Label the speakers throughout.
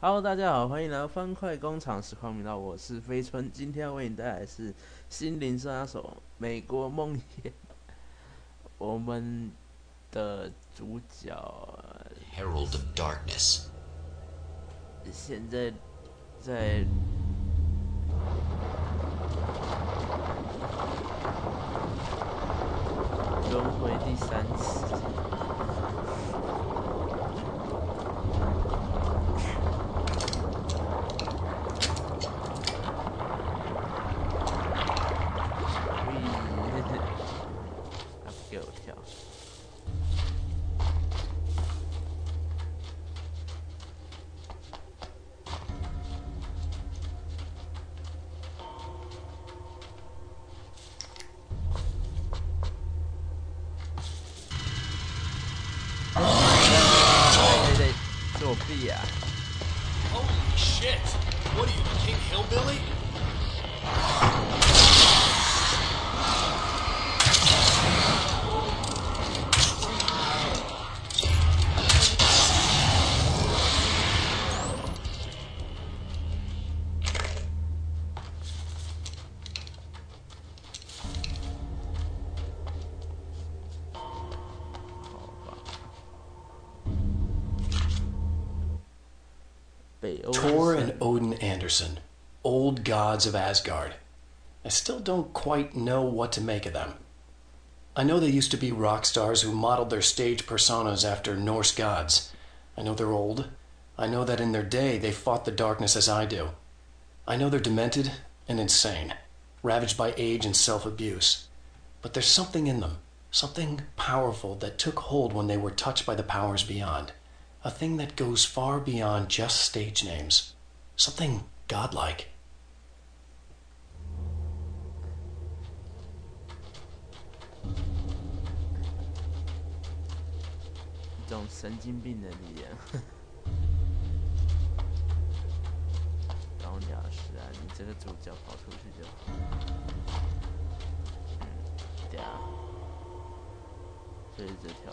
Speaker 1: Hello， 大家好，欢迎来到方块工厂实况频道，我是緋村，今天要为你带来的是心灵杀手美国梦魇。我们的主角
Speaker 2: Herald of Darkness
Speaker 1: 现在在轮回第3次。给我跳！在作弊啊
Speaker 3: ！Holy shit! What are you, the King Hillbilly?
Speaker 4: Thor and Odin Anderson, old gods of Asgard. I still don't quite know what to make of them. I know they used to be rock stars who modeled their stage personas after Norse gods. I know they're old. I know that in their day they fought the darkness as I do. I know they're demented and insane, ravaged by age and self-abuse. But there's something in them, something powerful that took hold when they were touched by the powers beyond. A thing that goes far beyond just stage names. Something godlike.
Speaker 1: 一种神经病的力量。然后你要是啊，你这个主角跑出去就好。对啊，就是这条。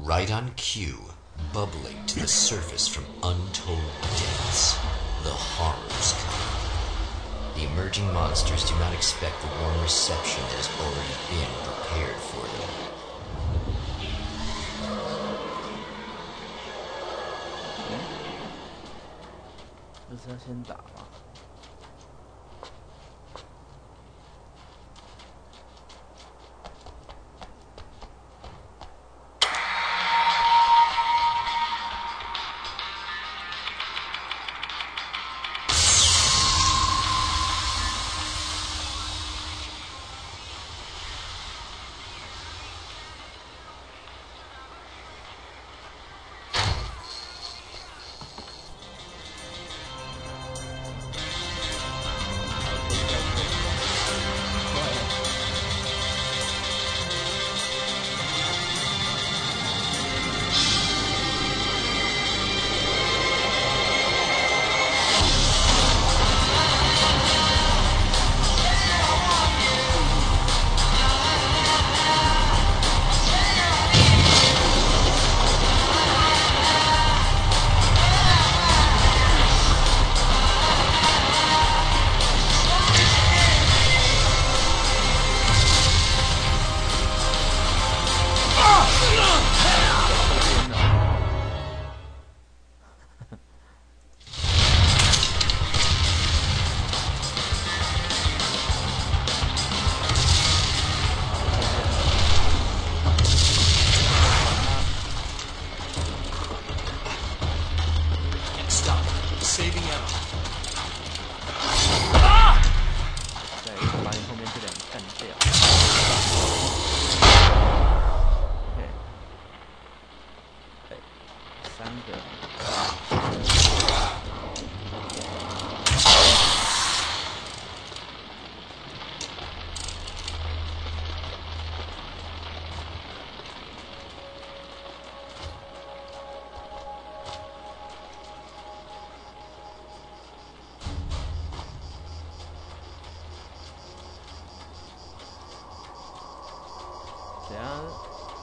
Speaker 2: right on cue, bubbling to the surface from untold depths. The horrors come. The emerging monsters do not expect the warm reception that has already been prepared for them.
Speaker 1: 不是要先打吗？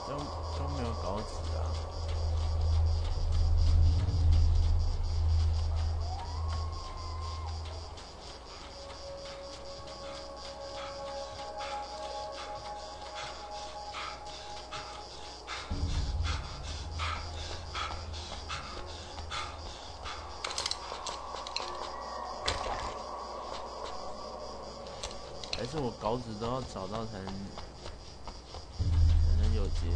Speaker 1: 都没有稿纸啊。还是我稿纸都要找到才能有结局。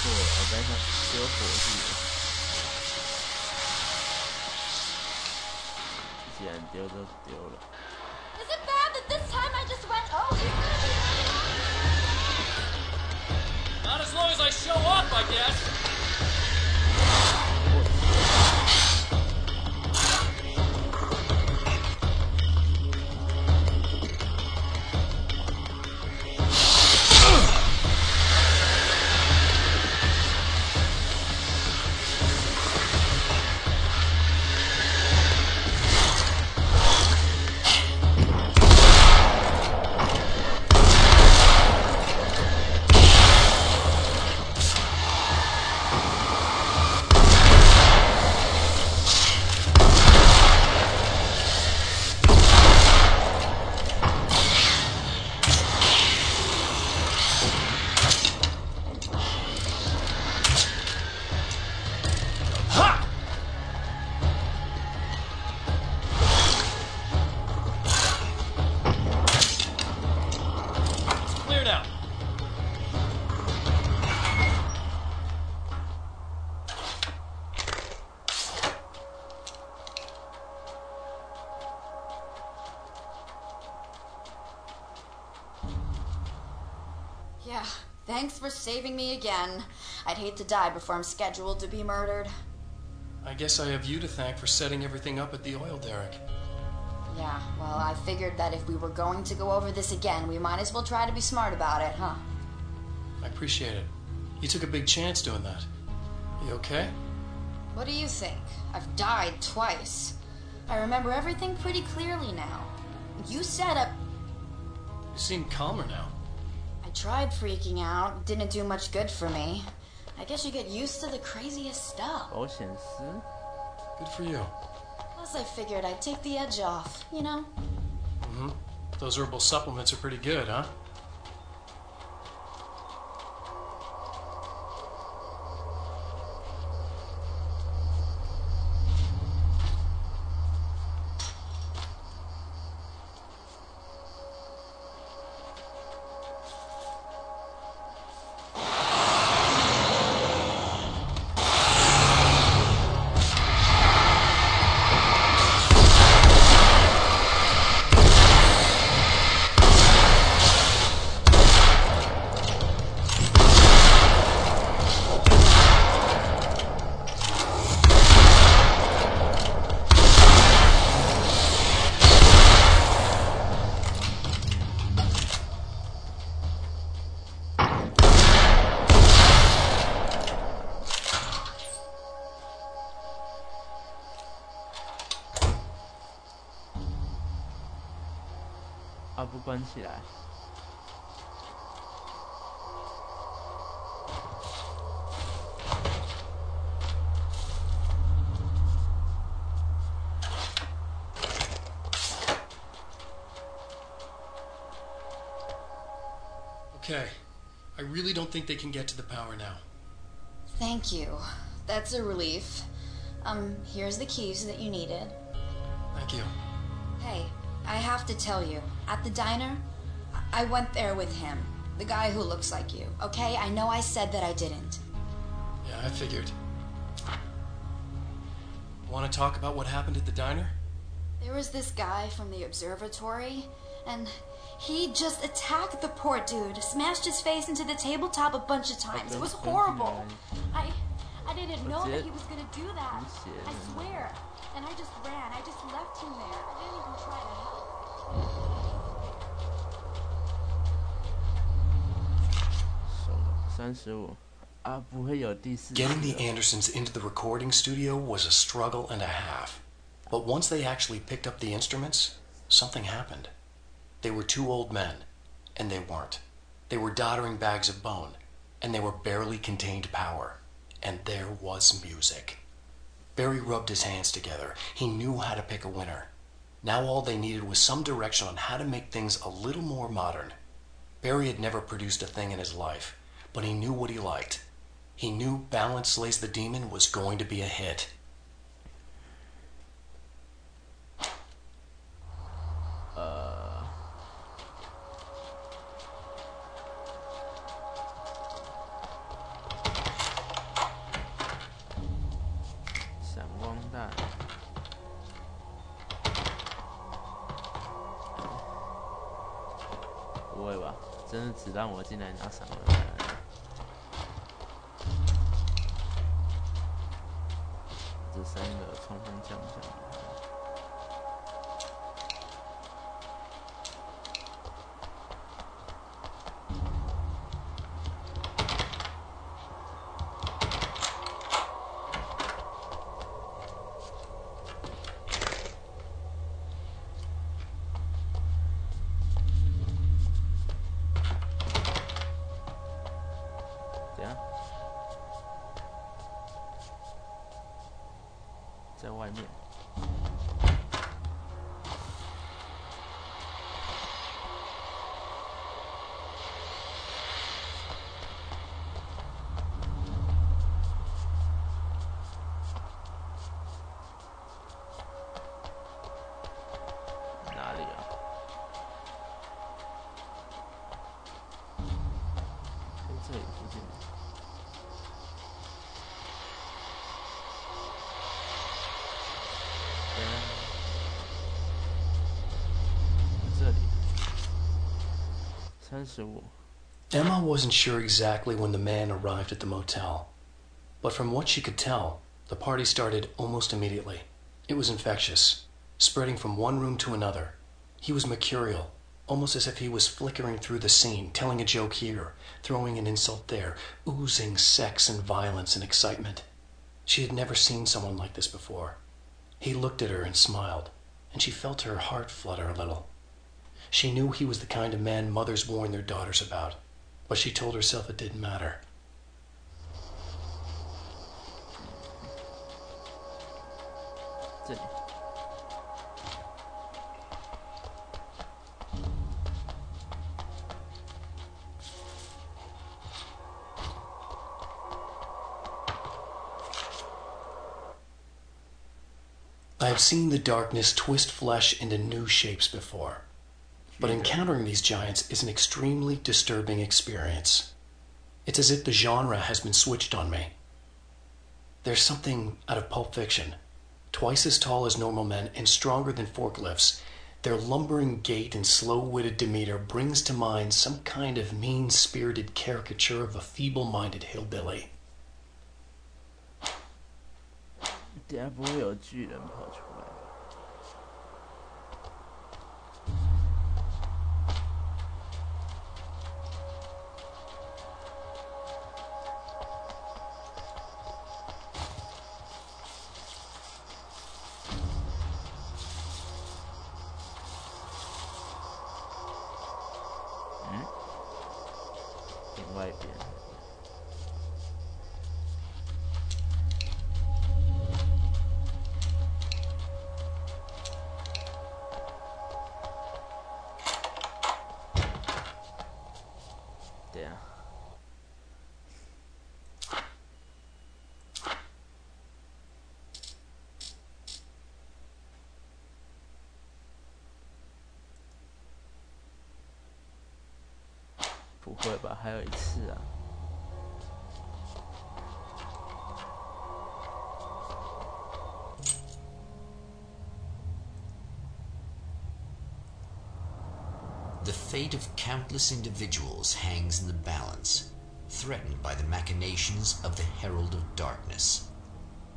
Speaker 1: 我在想丢火炬，既然丢就丢了。
Speaker 5: Is it bad that this time I just went over?
Speaker 3: Not as long as I show up, I guess.
Speaker 5: Yeah, thanks for saving me again. I'd hate to die before I'm scheduled to be murdered.
Speaker 4: I guess I have you to thank for setting everything up at the oil derrick.
Speaker 5: Yeah, well, I figured that if we were going to go over this again, we might as well try to be smart about it, huh?
Speaker 4: I appreciate it. You took a big chance doing that. You okay?
Speaker 5: What do you think? I've died twice. I remember everything pretty clearly now. You set up...
Speaker 4: You seem calmer now.
Speaker 5: I tried freaking out. Didn't do much good for me. I guess you get used to the craziest stuff.
Speaker 1: 保险丝
Speaker 4: Good for you.
Speaker 5: Plus, I figured I'd take the edge off, you know?
Speaker 4: Mm-hmm. Those herbal supplements are pretty good, huh?
Speaker 1: 啊，不关起来。
Speaker 4: Okay. I really don't think they can get to the power now.
Speaker 5: Thank you. That's a relief. Here's the keys that you needed.
Speaker 4: Thank you.
Speaker 5: Hey, I have to tell you, at the diner, I went there with him. The guy who looks like you, okay? I know I said that I didn't.
Speaker 4: Yeah, I figured. Want to talk about what happened at the diner?
Speaker 5: There was this guy from the observatory, and he just attacked the poor dude, smashed his face into the tabletop a bunch of times. It was horrible. I didn't know that he was gonna do that. I swear. And I just ran. I just left him there. I didn't even try to help.
Speaker 1: 35啊，不会有第四集。
Speaker 4: Getting the Andersons into the recording studio was a struggle and a half. But once they actually picked up the instruments, something happened. They were two old men, and they weren't. They were doddering bags of bone, and they were barely contained power. And there was music. Barry rubbed his hands together. He knew how to pick a winner. Now all they needed was some direction on how to make things a little more modern. Barry had never produced a thing in his life, but he knew what he liked. He knew Balance Slays the Demon was going to be a hit.
Speaker 1: 不会吧？真的只让我进来拿闪光弹？这三个冲锋将将。 在外面。哪里啊？在这里附近。 35.
Speaker 4: Emma wasn't sure exactly when the man arrived at the motel, but from what she could tell, the party started almost immediately. It was infectious, spreading from one room to another. He was mercurial, almost as if he was flickering through the scene, telling a joke here, throwing an insult there, oozing sex and violence and excitement. She had never seen someone like this before. He looked at her and smiled, and she felt her heart flutter a little. She knew he was the kind of man mothers warn their daughters about, but she told herself it didn't matter.
Speaker 1: 这里。
Speaker 4: I have seen the darkness twist flesh into new shapes before, but encountering these giants is an extremely disturbing experience. It's as if the genre has been switched on me. There's something out of Pulp Fiction. Twice as tall as normal men and stronger than forklifts, their lumbering gait and slow-witted demeanor brings to mind some kind of mean-spirited caricature of a feeble-minded hillbilly.
Speaker 1: 等下不会有巨人跑出来吧？嗯，另外一边。 不会吧？还有一次啊！
Speaker 2: The fate of countless individuals hangs in the balance. threatened by the machinations of the Herald of Darkness.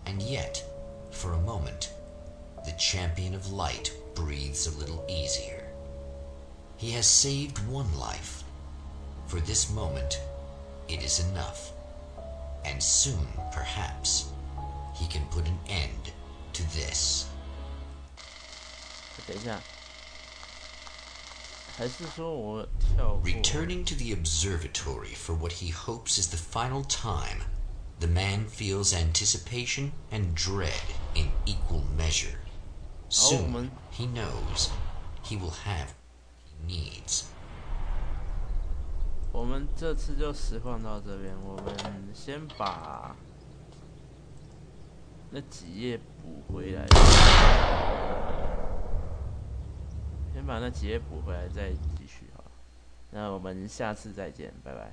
Speaker 2: And yet, for a moment, the champion of light breathes a little easier. He has saved one life. For this moment, it is enough. And soon, perhaps, he can put an end to this.
Speaker 1: 等一下，还是说我跳过
Speaker 2: Returning to the observatory for what he hopes is the final time, the man feels anticipation and dread in equal measure. Soon, he knows he will have what he needs.
Speaker 1: 我们这次就实况到这边，我们先把那几页补回来，先把那几页补回来，再继续好了。那我们下次再见，拜拜。